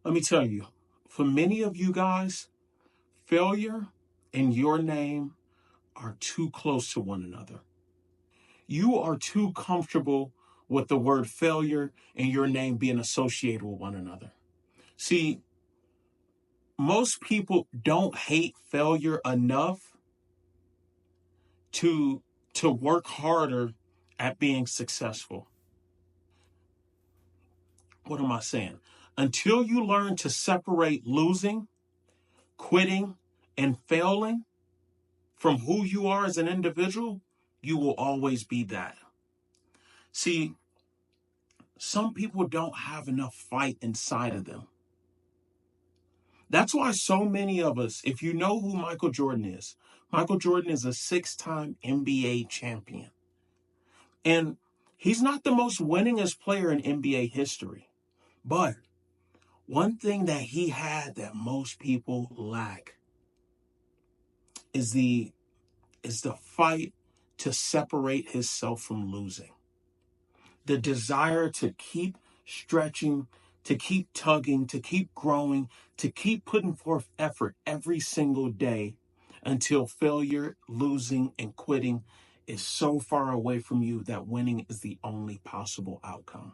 Let me tell you, for many of you guys, failure and your name are too close to one another. You are too comfortable with the word failure and your name being associated with one another. See, most people don't hate failure enough to work harder at being successful. What am I saying? Until you learn to separate losing, quitting, and failing from who you are as an individual, you will always be that. See, some people don't have enough fight inside of them. That's why so many of us, if you know who Michael Jordan is a 6-time NBA champion. And he's not the most winningest player in NBA history. But one thing that he had that most people lack is the fight to separate himself from losing. The desire to keep stretching, to keep tugging, to keep growing, to keep putting forth effort every single day until failure, losing, and quitting is so far away from you that winning is the only possible outcome.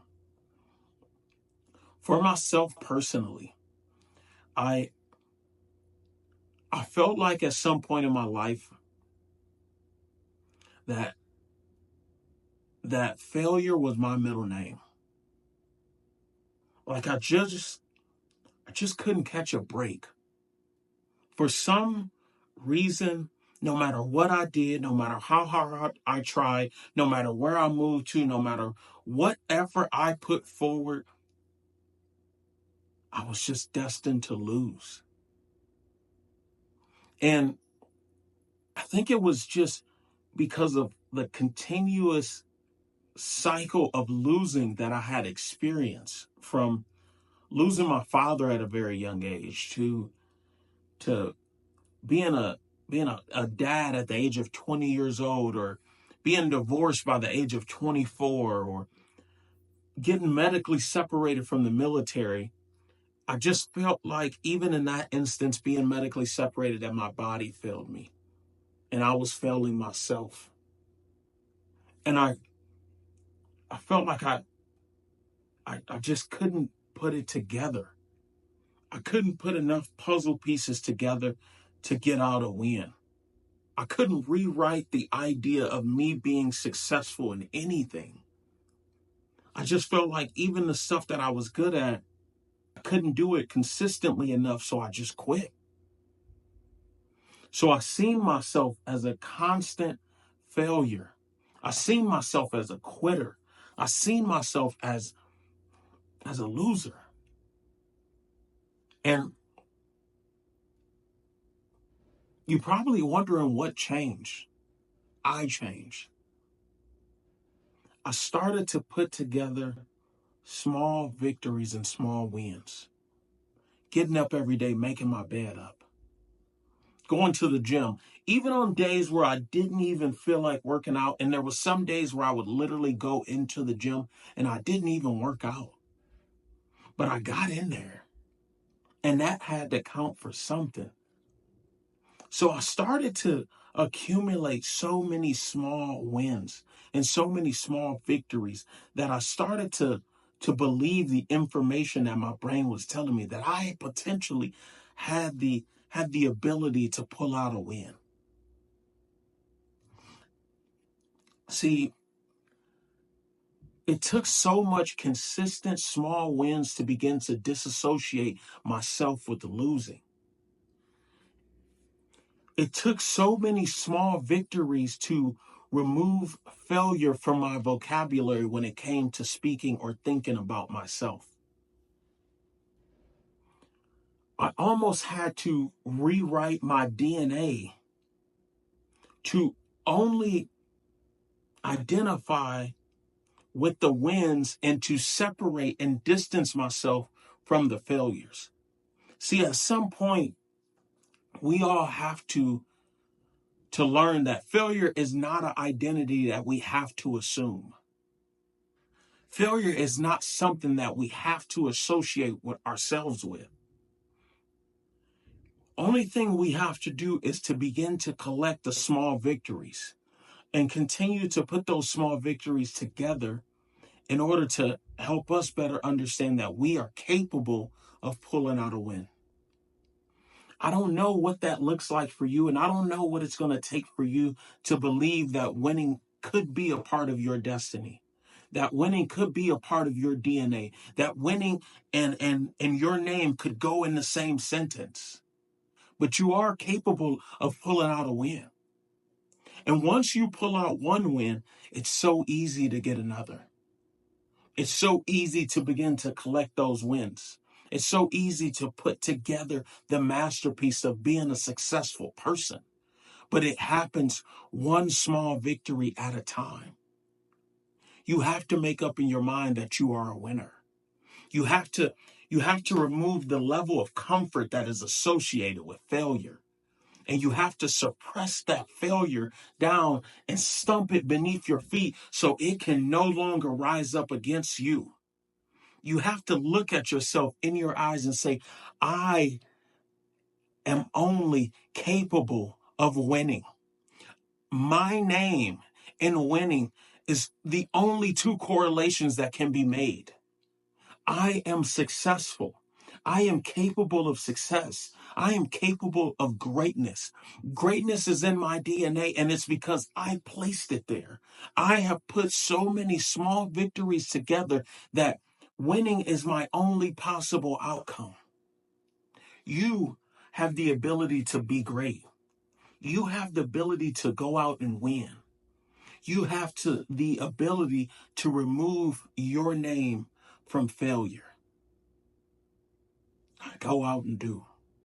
For myself personally, I felt like at some point in my life that failure was my middle name. Like I just couldn't catch a break. For some reason, no matter what I did, no matter how hard I tried, no matter where I moved to, no matter what effort I put forward, I was just destined to lose. And I think it was just because of the continuous cycle of losing that I had experienced, from losing my father at a very young age to being a dad at the age of 20 years old, or being divorced by the age of 24, or getting medically separated from the military. I just felt like even in that instance, being medically separated, that my body failed me and I was failing myself. And I felt like I just couldn't put it together. I couldn't put enough puzzle pieces together to get out a win. I couldn't rewrite the idea of me being successful in anything. I just felt like even the stuff that I was good at, I couldn't do it consistently enough, so I just quit. So I seen myself as a constant failure. I seen myself as a quitter. I seen myself as a loser. And you're probably wondering what changed. I changed. I started to put together small victories and small wins. Getting up every day, making my bed up. Going to the gym, even on days where I didn't even feel like working out. And there were some days where I would literally go into the gym and I didn't even work out. But I got in there. And that had to count for something. So I started to accumulate so many small wins and so many small victories that I started to believe the information that my brain was telling me, that I potentially had the ability to pull out a win. See, it took so much consistent small wins to begin to disassociate myself with the losing. It took so many small victories to remove failure from my vocabulary when it came to speaking or thinking about myself. I almost had to rewrite my DNA to only identify with the wins and to separate and distance myself from the failures. See, at some point, we all have to learn that failure is not an identity that we have to assume. Failure is not something that we have to associate with ourselves with. Only thing we have to do is to begin to collect the small victories and continue to put those small victories together in order to help us better understand that we are capable of pulling out a win. I don't know what that looks like for you, and I don't know what it's going to take for you to believe that winning could be a part of your destiny. That winning could be a part of your DNA. That winning and your name could go in the same sentence. But you are capable of pulling out a win. And once you pull out one win, it's so easy to get another. It's so easy to begin to collect those wins. It's so easy to put together the masterpiece of being a successful person. But it happens one small victory at a time. You have to make up in your mind that you are a winner. You have to remove the level of comfort that is associated with failure. And you have to suppress that failure down and stump it beneath your feet so it can no longer rise up against you. You have to look at yourself in your eyes and say, I am only capable of winning. My name in winning is the only two correlations that can be made. I am successful. I am capable of success. I am capable of greatness. Greatness is in my DNA, and it's because I placed it there. I have put so many small victories together that winning is my only possible outcome. You have the ability to be great. You have the ability to go out and win. You have the ability to remove your name from failure. Go out and do.